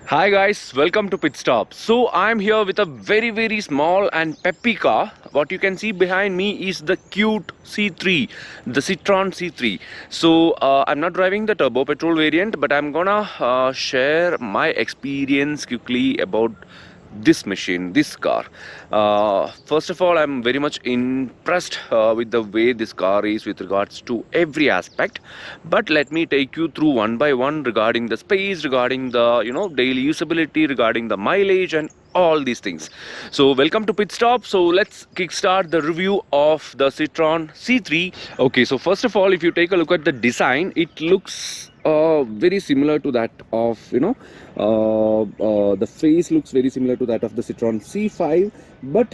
Hi guys, welcome to Pit Stop. So I'm here with a very small and peppy car. What you can see behind me is the cute C3, the Citroen C3. So I'm not driving the turbo petrol variant, but I'm gonna share my experience quickly about this machine, this car. First of all, I'm very much impressed with the way this car is with regards to every aspect. But let me take you through one by one regarding the space, regarding the daily usability, regarding the mileage, and all these things. So welcome to Pit Stop. So let's kickstart the review of the Citroen C3. Okay, so first of all, if you take a look at the design, it looks very similar to that of the face looks very similar to that of the Citroen C5, but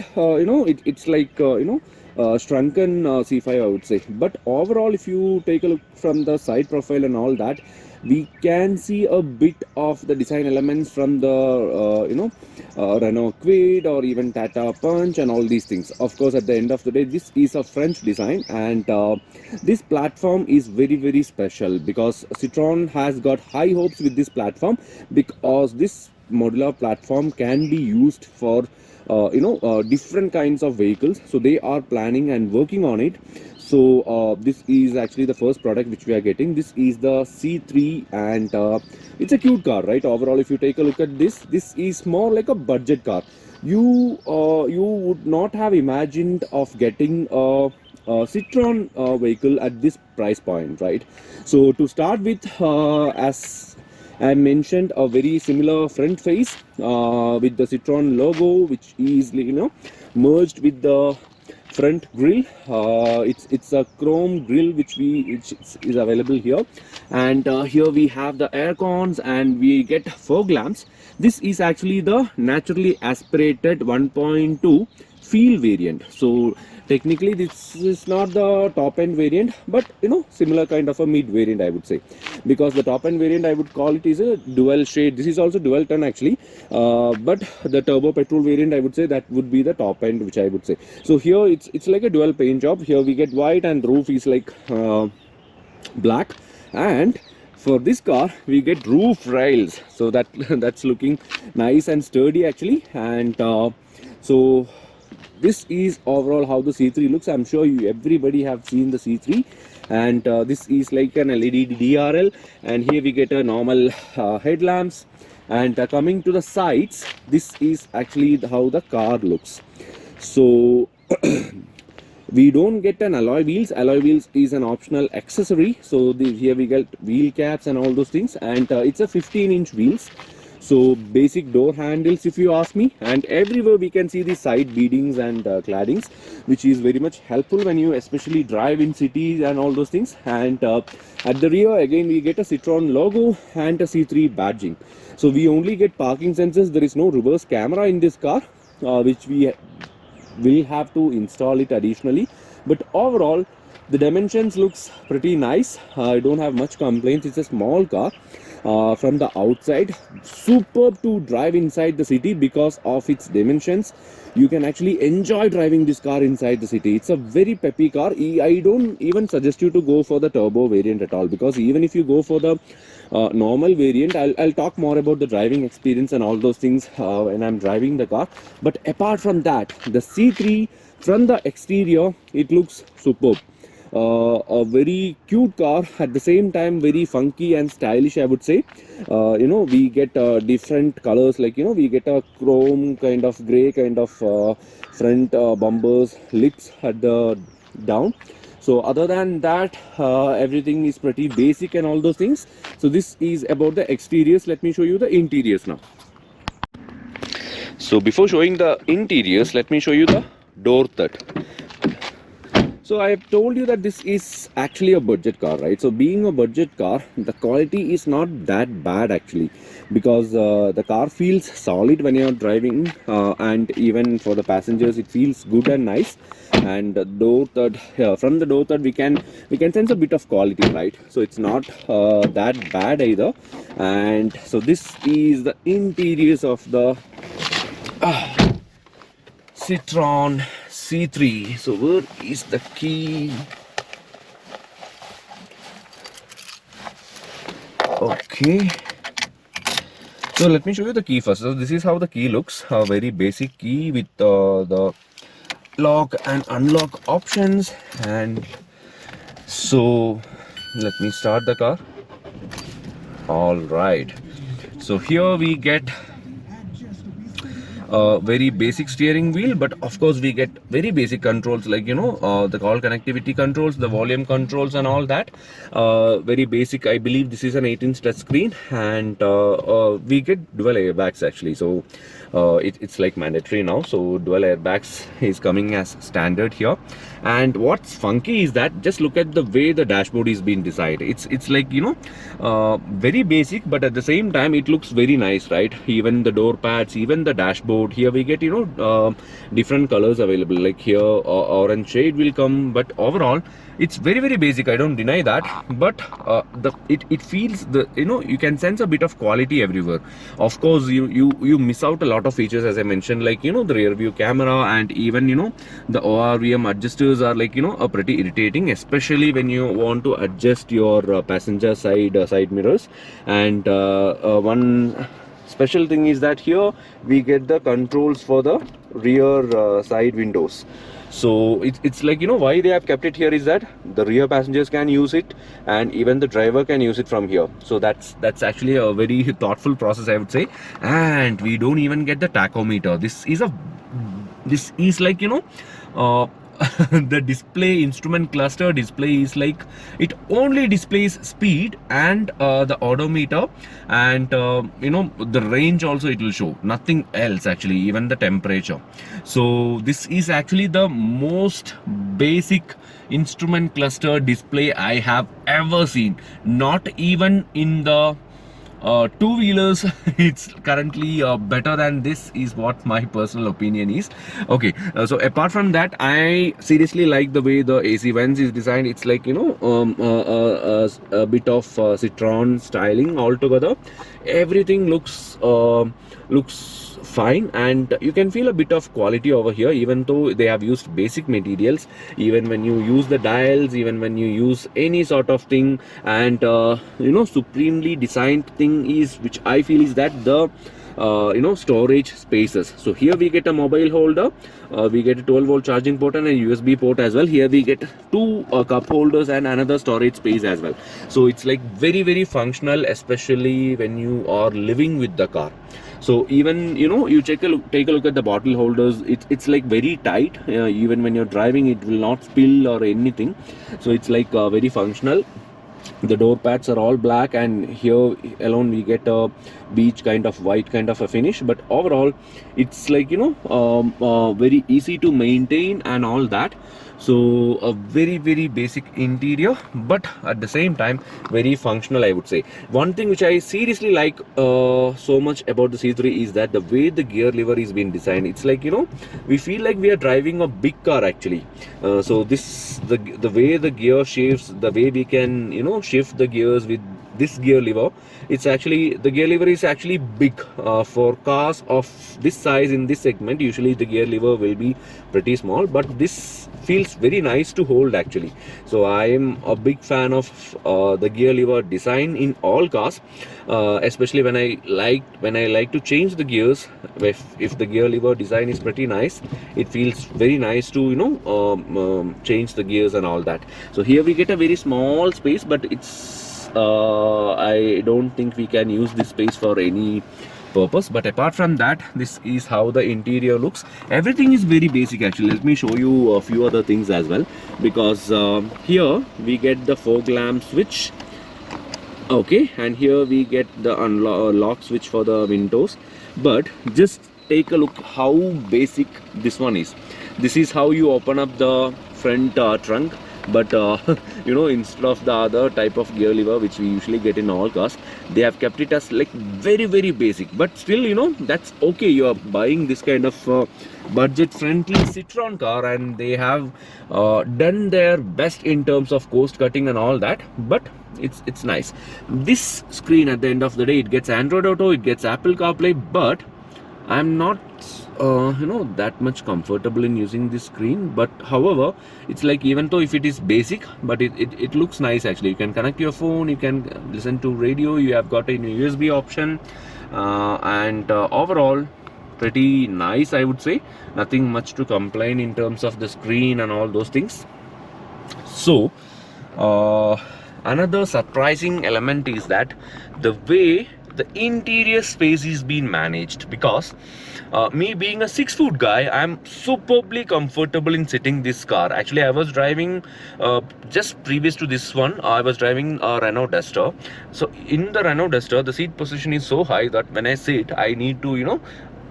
it's like shrunken C5, I would say. But overall, if you take a look from the side profile and all that, we can see a bit of the design elements from the Renault Kwid or even Tata Punch and all these things. Of course, at the end of the day, this is a French design, and this platform is very special because Citroen has got high hopes with this platform, because this modular platform can be used for different kinds of vehicles. So they are planning and working on it. So this is actually the first product which we are getting. This is the C3, and it's a cute car, right? Overall, if you take a look at this is more like a budget car. You would not have imagined of getting a Citroen vehicle at this price point, right? So to start with, as I mentioned, a very similar front face with the Citroen logo, which is merged with the front grill. It's a chrome grill which is available here, and here we have the air cons, and we get fog lamps. This is actually the naturally aspirated 1.2 feel variant. So technically this is not the top end variant, but similar kind of a mid variant, I would say, because the top end variant, I would call it, is a dual shade. This is also dual tone actually, but the turbo petrol variant, I would say, that would be the top end, which I would say. So here it's like a dual paint job. Here we get white, and roof is like black, and for this car we get roof rails, so that that's looking nice and sturdy actually. And so this is overall how the C3 looks. I'm sure everybody have seen the C3, and this is like an LED DRL, and here we get a normal headlamps. And coming to the sides, this is actually how the car looks. So we don't get an alloy wheels. Alloy wheels is an optional accessory. So here we get wheel caps and all those things, and it's a 15-inch wheels. So basic door handles, if you ask me, and everywhere we can see the side beadings and claddings, which is very much helpful when you especially drive in cities and all those things. And at the rear, again, we get a Citroen logo and a C3 badging. So we only get parking sensors. There is no reverse camera in this car, which we will have to install it additionally. But overall, the dimensions looks pretty nice. I don't have much complaints. It's a small car. From the outside, superb to drive inside the city because of its dimensions. You can actually enjoy driving this car inside the city. It's a very peppy car. I don't even suggest you to go for the turbo variant at all, because even if you go for the normal variant, I'll talk more about the driving experience and all those things when I'm driving the car. But apart from that, the C3 from the exterior, it looks superb. A very cute car, at the same time very funky and stylish, I would say. We get different colors, like we get a chrome kind of gray kind of front bumpers, lips at the down. So other than that, everything is pretty basic and all those things. So this is about the exteriors. Let me show you the interiors now. So before showing the interiors, let me show you the door third. So I have told you that this is actually a budget car, right? So being a budget car, the quality is not that bad actually, because the car feels solid when you're driving, and even for the passengers it feels good and nice. And the door third, from the door third we can sense a bit of quality, right? So it's not that bad either. And so this is the interiors of the Citroen C3. So where is the key? Okay. So let me show you the key first. So this is how the key looks, a very basic key with the lock and unlock options. And so let me start the car. All right, so here we get a very basic steering wheel, but of course we get very basic controls like the call connectivity controls, the volume controls and all that. Very basic. I believe this is an 18-inch touch screen, and we get dual airbags actually. So it's like mandatory now, so dual airbags is coming as standard here. And what's funky is that just look at the way the dashboard is being designed. It's like very basic, but at the same time it looks very nice, right? Even the door pads, even the dashboard, here we get different colors available, like here orange shade will come, but overall it's very basic. I don't deny that, but it feels you can sense a bit of quality everywhere. Of course you miss out a lot of features, as I mentioned, like the rear view camera, and even the ORVM adjusters are like pretty irritating, especially when you want to adjust your passenger side mirrors. And one special thing is that here we get the controls for the rear side windows. So it's like why they have kept it here is that the rear passengers can use it, and even the driver can use it from here. So that's actually a very thoughtful process, I would say. And we don't even get the tachometer. This is like the display instrument cluster display is like it only displays speed and the odometer, and the range also it will show, nothing else actually, even the temperature. So this is actually the most basic instrument cluster display I have ever seen. Not even in the two-wheelers it's currently better than this, is what my personal opinion is. Okay, so apart from that, I seriously like the way the AC vents is designed. It's like a bit of Citroen styling altogether. Everything looks fine, and you can feel a bit of quality over here, even though they have used basic materials. Even when you use the dials, even when you use any sort of thing, and supremely designed thing is, which I feel, is that the storage spaces. So here we get a mobile holder, we get a 12-volt charging port and a USB port as well. Here we get two cup holders and another storage space as well. So it's like very functional, especially when you are living with the car. So even you take a look at the bottle holders. It's like very tight. Even when you're driving, it will not spill or anything. So it's like very functional. The door pads are all black, and here alone we get a beige kind of white kind of a finish. But overall it's like very easy to maintain and all that. So a very basic interior, but at the same time very functional, I would say. One thing which I seriously like so much about the C3 is that the way the gear lever is being designed. It's like we feel like we are driving a big car actually. So the way the gear shifts, the way we can shift the gears with this gear lever, it's actually, the gear lever is actually big for cars of this size. In this segment usually the gear lever will be pretty small, but this feels very nice to hold actually. So I am a big fan of the gear lever design in all cars, especially when I like to change the gears. If the gear lever design is pretty nice, it feels very nice to change the gears and all that. So here we get a very small space, but it's I don't think we can use this space for any purpose. But apart from that, this is how the interior looks. Everything is very basic actually. Let me show you a few other things as well, because here we get the fog lamp switch. Okay, and here we get the lock switch for the windows. But just take a look how basic this one is. This is how you open up the front trunk. But instead of the other type of gear lever which we usually get in all cars, they have kept it as like very basic. But still that's okay. You are buying this kind of budget friendly Citroen car, and they have done their best in terms of cost cutting and all that. But it's nice. This screen, at the end of the day, it gets Android Auto, it gets Apple CarPlay, but I'm not that much comfortable in using this screen. But however, it's like, even though if it is basic, but it looks nice actually. You can connect your phone, you can listen to radio, you have got a USB option, and overall pretty nice, I would say. Nothing much to complain in terms of the screen and all those things. So another surprising element is that the way the interior space is being managed, because me being a 6 foot guy, I'm superbly comfortable in sitting this car. Actually, I was driving just previous to this one, I was driving a Renault Duster. So in the Renault Duster, the seat position is so high that when I sit, I need to, you know,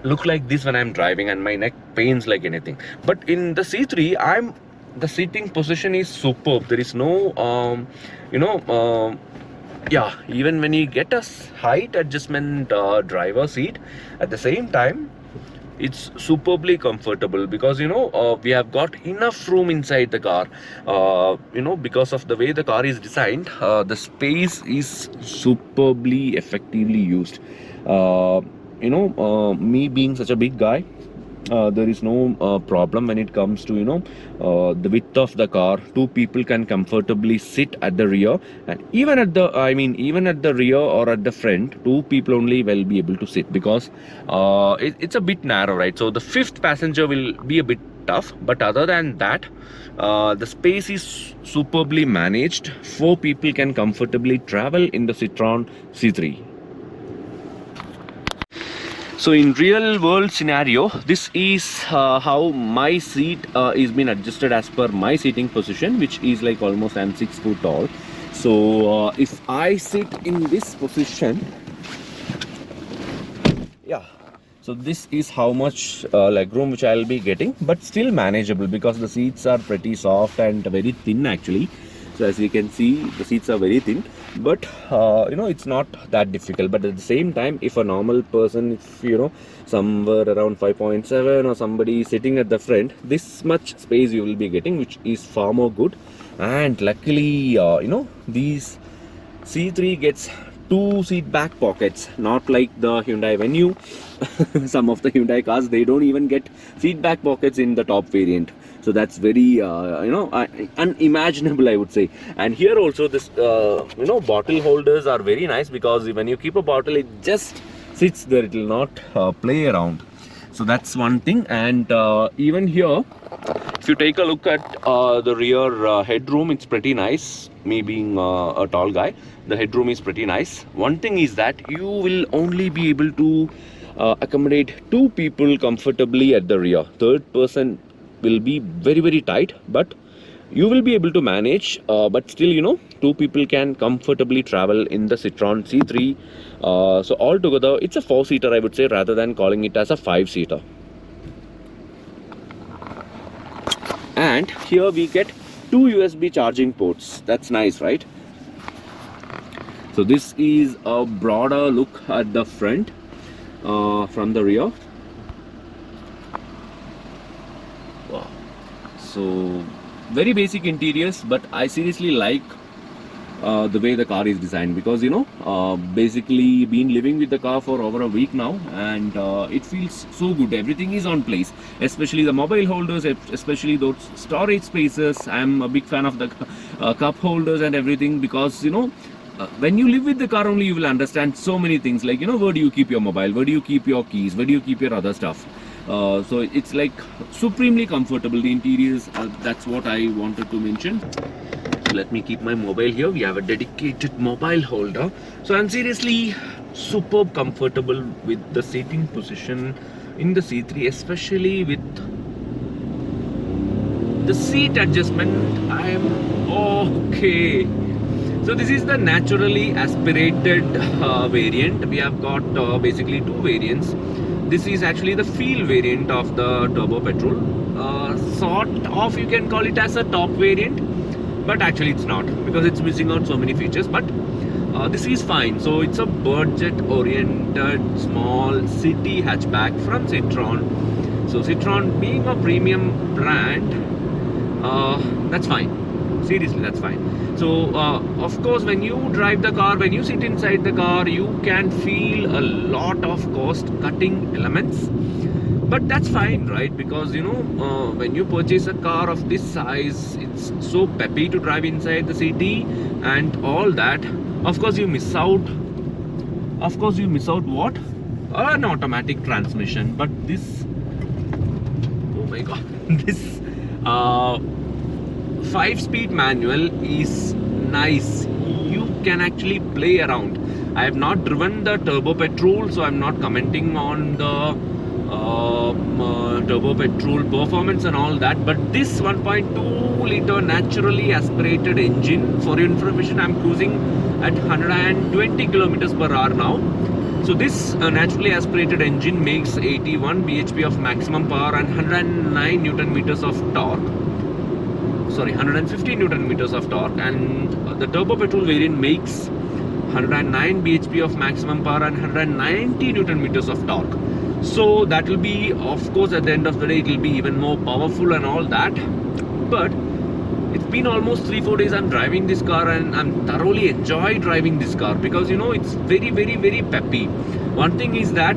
look like this when I'm driving, and my neck pains like anything. But in the C3, the seating position is superb. There is no yeah, even when you get a height adjustment driver seat, at the same time it's superbly comfortable, because we have got enough room inside the car. Because of the way the car is designed, the space is superbly effectively used. Me being such a big guy, there is no problem when it comes to the width of the car. Two people can comfortably sit at the rear, and even at the rear or at the front, two people only will be able to sit, because it's a bit narrow, right? So the fifth passenger will be a bit tough, but other than that, the space is superbly managed. Four people can comfortably travel in the Citroen C3. So in real world scenario, this is how my seat is been adjusted as per my seating position, which is like almost I'm 6 foot tall. So if I sit in this position, yeah, so this is how much legroom which I'll be getting, but still manageable, because the seats are pretty soft and very thin actually. So as you can see, the seats are very thin, but it's not that difficult. But at the same time, if a normal person, if somewhere around 5.7 or somebody sitting at the front, this much space you will be getting, which is far more good. And luckily, these C3 gets 2 seat back pockets, not like the Hyundai Venue. Some of the Hyundai cars, they don't even get seat back pockets in the top variant. So that's very unimaginable, I would say. And here also this bottle holders are very nice, because when you keep a bottle, it just sits there, it will not play around. So that's one thing. And even here, if you take a look at the rear headroom, it's pretty nice. Me being a tall guy, the headroom is pretty nice. One thing is that you will only be able to accommodate 2 people comfortably at the rear. Third person will be very, very tight, but you will be able to manage. But still, 2 people can comfortably travel in the Citroen C3. So altogether, it's a 4-seater, I would say, rather than calling it as a 5-seater. And here we get 2 USB charging ports. That's nice, right? So this is a broader look at the front from the rear. Wow. So very basic interiors, but I seriously like the way the car is designed, because basically been living with the car for over a week now, and it feels so good. Everything is on place, especially the mobile holders, especially those storage spaces. I'm a big fan of the cup holders and everything, because when you live with the car only, you will understand so many things, like where do you keep your mobile, where do you keep your keys, where do you keep your other stuff. So it's like supremely comfortable, the interiors. That's what I wanted to mention. So let me keep my mobile here. We have a dedicated mobile holder. So I'm seriously superb comfortable with the seating position in the C3, especially with the seat adjustment. I am okay. So this is the naturally aspirated variant. We have got basically 2 variants. This is actually the feel variant of the turbo petrol. Sort of, you can call it as a top variant, but actually it's not, because it's missing out so many features. But this is fine. So it's a budget oriented small city hatchback from Citroen. So Citroen being a premium brand, that's fine. Seriously, that's fine. So of course, when you drive the car, when you sit inside the car, you can feel a lot of cost cutting elements, but that's fine, right? Because when you purchase a car of this size, it's so peppy to drive inside the city and all that. Of course, you miss out Of course, you miss out what? An automatic transmission. But this, oh my god, this 5-speed manual is nice. You can actually play around. I have not driven the turbo petrol, so I'm not commenting on the turbo petrol performance and all that. But this 1.2 liter naturally aspirated engine, for your information, I'm cruising at 120 kilometers per hour now. So this naturally aspirated engine makes 81 bhp of maximum power and 109 newton meters of torque. Sorry, 150 newton meters of torque, and the turbo petrol variant makes 109 bhp of maximum power and 190 newton meters of torque. So that will be, of course, at the end of the day, it will be even more powerful and all that. But it's been almost 3-4 days I'm driving this car, and I'm thoroughly enjoy driving this car because, you know, it's very, very, very peppy. One thing is that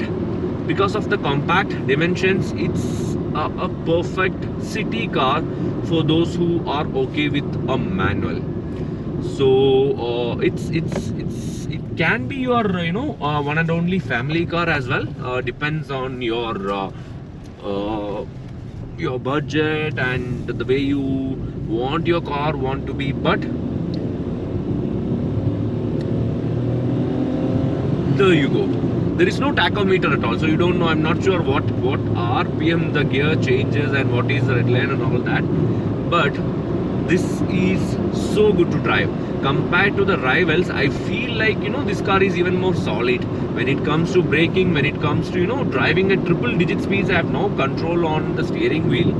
because of the compact dimensions, it's a perfect city car for those who are okay with a manual. So it can be your one and only family car as well. Depends on your budget and the way you want your car to be. But there you go. There is no tachometer at all, so you don't know. I'm not sure what RPM the gear changes and what is the red line and all that. But this is so good to drive. Compared to the rivals, I feel like, you know, this car is even more solid when it comes to braking, when it comes to, you know, driving at triple-digit speeds. I have no control on the steering wheel.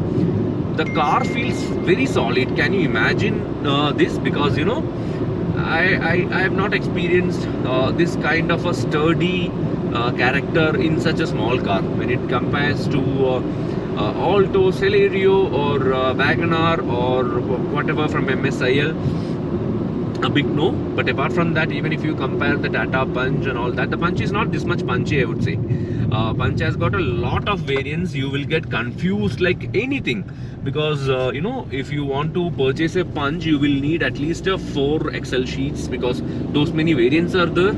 The car feels very solid. Can you imagine this? Because, you know, I have not experienced this kind of a sturdy character in such a small car when it compares to Alto, Celerio or Wagoner or whatever from MSIL. A big no. But apart from that, even if you compare the Tata Punch and all that, the Punch is not this much punchy, I would say. Punch has got a lot of variants. You will get confused like anything, because you know, if you want to purchase a Punch, you will need at least 4 Excel sheets, because those many variants are there.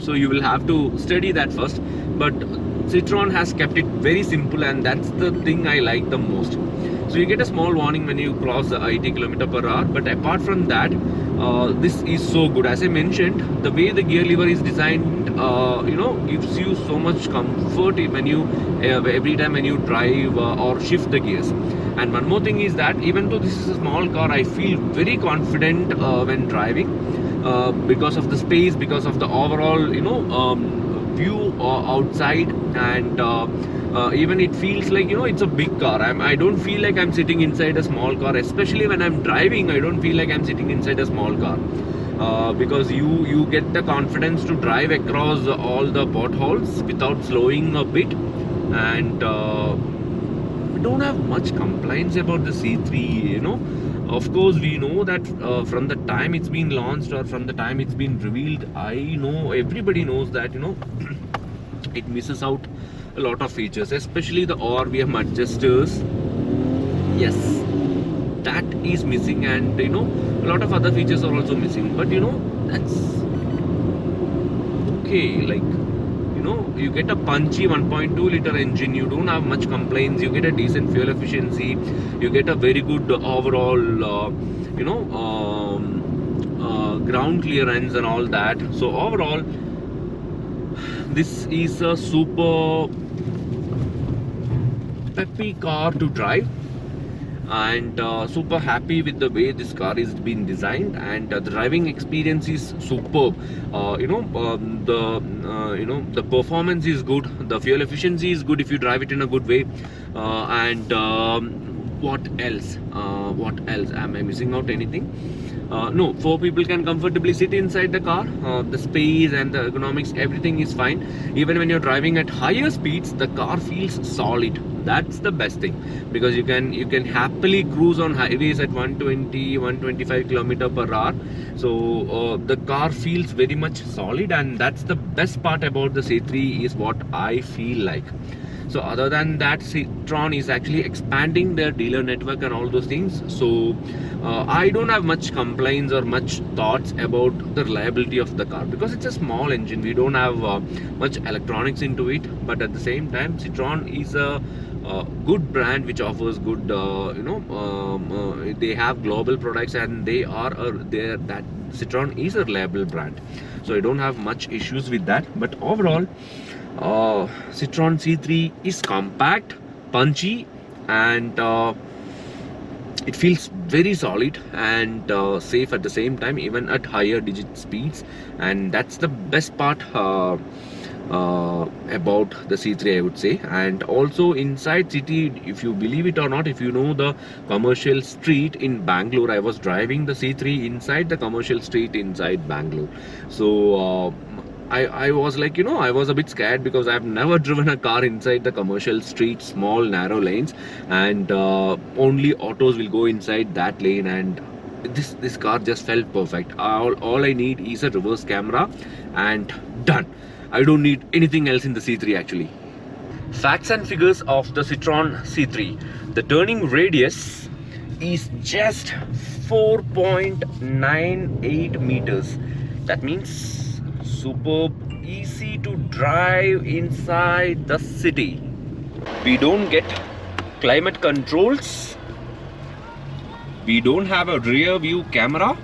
So you will have to study that first. But Citroen has kept it very simple, and that's the thing I like the most. So you get a small warning when you cross the 80 km/h, but apart from that, this is so good. As I mentioned, the way the gear lever is designed, you know, gives you so much comfort when you every time when you drive or shift the gears. And one more thing is that even though this is a small car, I feel very confident when driving because of the space, because of the overall, you know, view outside, and even it feels like, you know, it's a big car. I don't feel like I'm sitting inside a small car, especially when I'm driving. I don't feel like I'm sitting inside a small car because you get the confidence to drive across all the potholes without slowing a bit. And we don't have much complaints about the C3, you know. Of course, we know that from the time it's been launched or from the time it's been revealed, I know everybody knows that, you know, it misses out a lot of features, especially the ORVM adjusters. Yes, that is missing, and you know, a lot of other features are also missing. But you know, that's okay. Like, you know, you get a punchy 1.2 liter engine, you don't have much complaints, you get a decent fuel efficiency, you get a very good overall you know, ground clearance and all that. So overall, this is a super peppy car to drive, and super happy with the way this car is being designed, and the driving experience is superb. You know, you know, the performance is good, the fuel efficiency is good if you drive it in a good way, and what else am I missing out anything? No, 4 people can comfortably sit inside the car. The space and the ergonomics, everything is fine. Even when you're driving at higher speeds, the car feels solid. That's the best thing, because you can happily cruise on highways at 120-125 km/h. So the car feels very much solid, and that's the best part about the C3 is what I feel like. So other than that, Citroen is actually expanding their dealer network and all those things. So I don't have much complaints or much thoughts about the reliability of the car, because it's a small engine. We don't have much electronics into it, but at the same time, Citroen is a good brand which offers good they have global products, and that Citroen is a reliable brand. So I don't have much issues with that. But overall, Citroen C3 is compact, punchy, and it feels very solid and safe at the same time, even at higher digit speeds. And that's the best part about the C3, I would say. And also inside city, if you believe it or not, if you know the commercial street in Bangalore, I was driving the C3 inside the commercial street inside Bangalore. So I was like, I was a bit scared, because I've never driven a car inside the commercial street, small narrow lanes, and only autos will go inside that lane. And this car just felt perfect. All I need is a reverse camera, and done. I don't need anything else in the C3 actually. Facts and figures of the Citroen C3. The turning radius is just 4.98 meters. That means superb, easy to drive inside the city. We don't get climate controls. We don't have a rear view camera.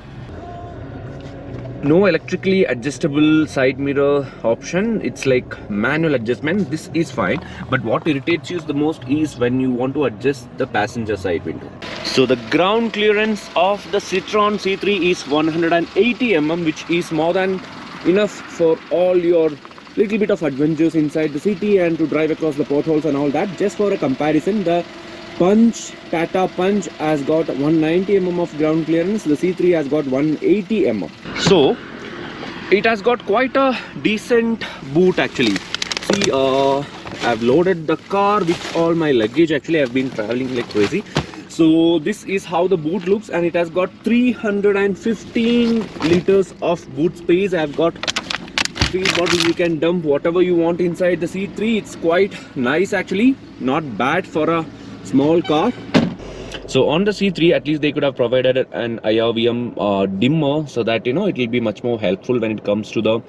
No electrically adjustable side mirror option. It's like manual adjustment. This is fine, but what irritates you the most is when you want to adjust the passenger side window. So the ground clearance of the Citroen C3 is 180 mm, which is more than enough for all your little bit of adventures inside the city and to drive across the potholes and all that. Just for a comparison, the Tata Punch has got 190 mm of ground clearance. The C3 has got 180 mm. So it has got quite a decent boot actually. See, I've loaded the car with all my luggage. Actually, I've been traveling like crazy. So this is how the boot looks, and it has got 315 liters of boot space. I've got 3 bottles. You can dump whatever you want inside the C3. It's quite nice actually, not bad for a small car. So on the C3, at least they could have provided an IRVM dimmer, so that it will be much more helpful when it comes to the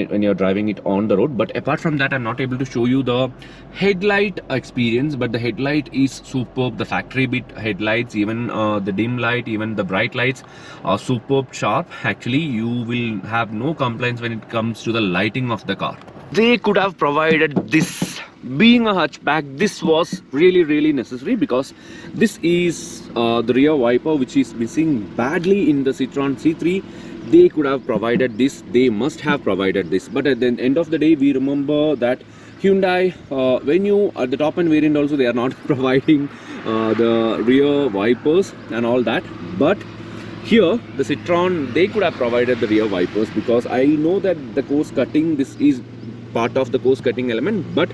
when you're driving it on the road. But apart from that, I'm not able to show you the headlight experience, but the headlight is superb. The factory bit headlights, even the dim light, even the bright lights are superb sharp. Actually, you will have no complaints when it comes to the lighting of the car. They could have provided this. Being a hatchback, this was really necessary, because this is the rear wiper which is missing badly in the Citroen C3. They could have provided this. They must have provided this. But at the end of the day, we remember that Hyundai, Venue at the top end variant also, they are not providing the rear wipers and all that. But here the Citroen, they could have provided the rear wipers, because I know that the course cutting, this is part of the course cutting element, but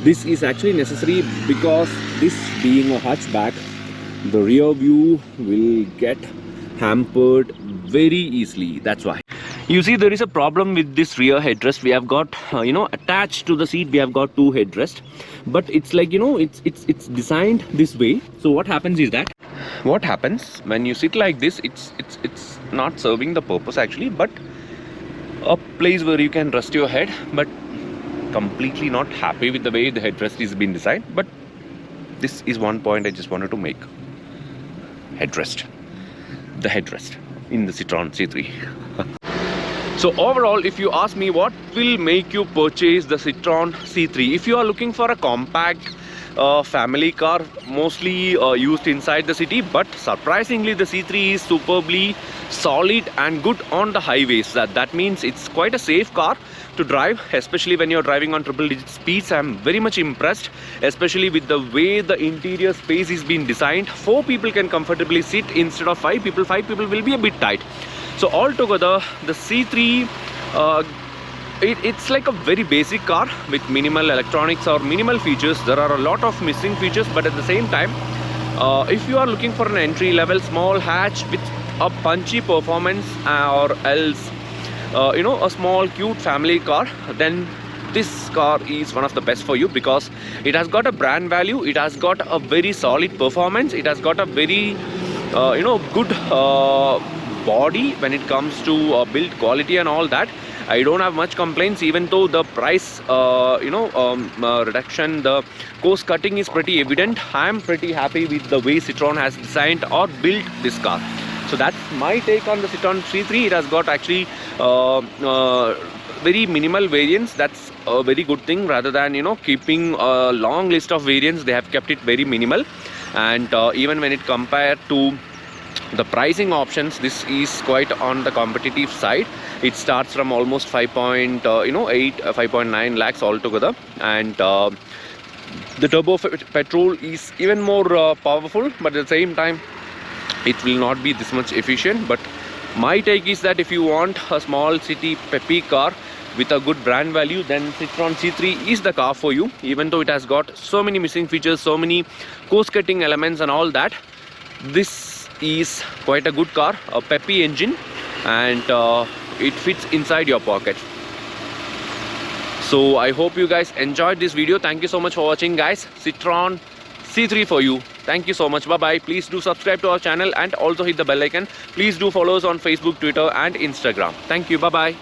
this is actually necessary, because this being a hatchback, the rear view will get hampered very easily. That's why. You see, there is a problem with this rear headrest. We have got attached to the seat, we have got 2 headrests, but it's like it's designed this way. So what happens is that, what happens when you sit like this, it's not serving the purpose actually, but a place where you can rest your head. But completely not happy with the way the headrest is being designed. But this is one point I just wanted to make. Headrest. The headrest in the Citroen C3. So overall, if you ask me what will make you purchase the Citroen C3, if you are looking for a compact family car, mostly used inside the city, but surprisingly the C3 is superbly solid and good on the highways. That means it's quite a safe car to drive, especially when you're driving on triple digit speeds. I'm very much impressed, especially with the way the interior space is being designed. 4 people can comfortably sit instead of 5 people. 5 people will be a bit tight. So altogether, the C3 it's like a very basic car with minimal electronics or minimal features. There are a lot of missing features, but at the same time, if you are looking for an entry level small hatch with a punchy performance, or else a small cute family car, then this car is one of the best for you, because it has got a brand value, it has got a very solid performance, it has got a very good body when it comes to build quality and all that. I don't have much complaints, even though the price reduction, the cost cutting is pretty evident. I am pretty happy with the way Citroen has designed or built this car. So that's my take on the Citroen C3. It has got actually very minimal variants. That's a very good thing. Rather than keeping a long list of variants, they have kept it very minimal. And even when it compared to the pricing options, this is quite on the competitive side. It starts from almost 5.9 lakhs altogether, and the turbo petrol is even more powerful, but at the same time it will not be this much efficient. But my take is that if you want a small city peppy car with a good brand value, then Citroen C3 is the car for you. Even though it has got so many missing features, so many coast cutting elements and all that, this is quite a good car, a peppy engine, and it fits inside your pocket. So I hope you guys enjoyed this video. Thank you so much for watching, guys. Citroen C3 for you. Thank you so much. Bye bye. Please do subscribe to our channel and also hit the bell icon. Please do follow us on Facebook, Twitter and Instagram. Thank you. Bye bye.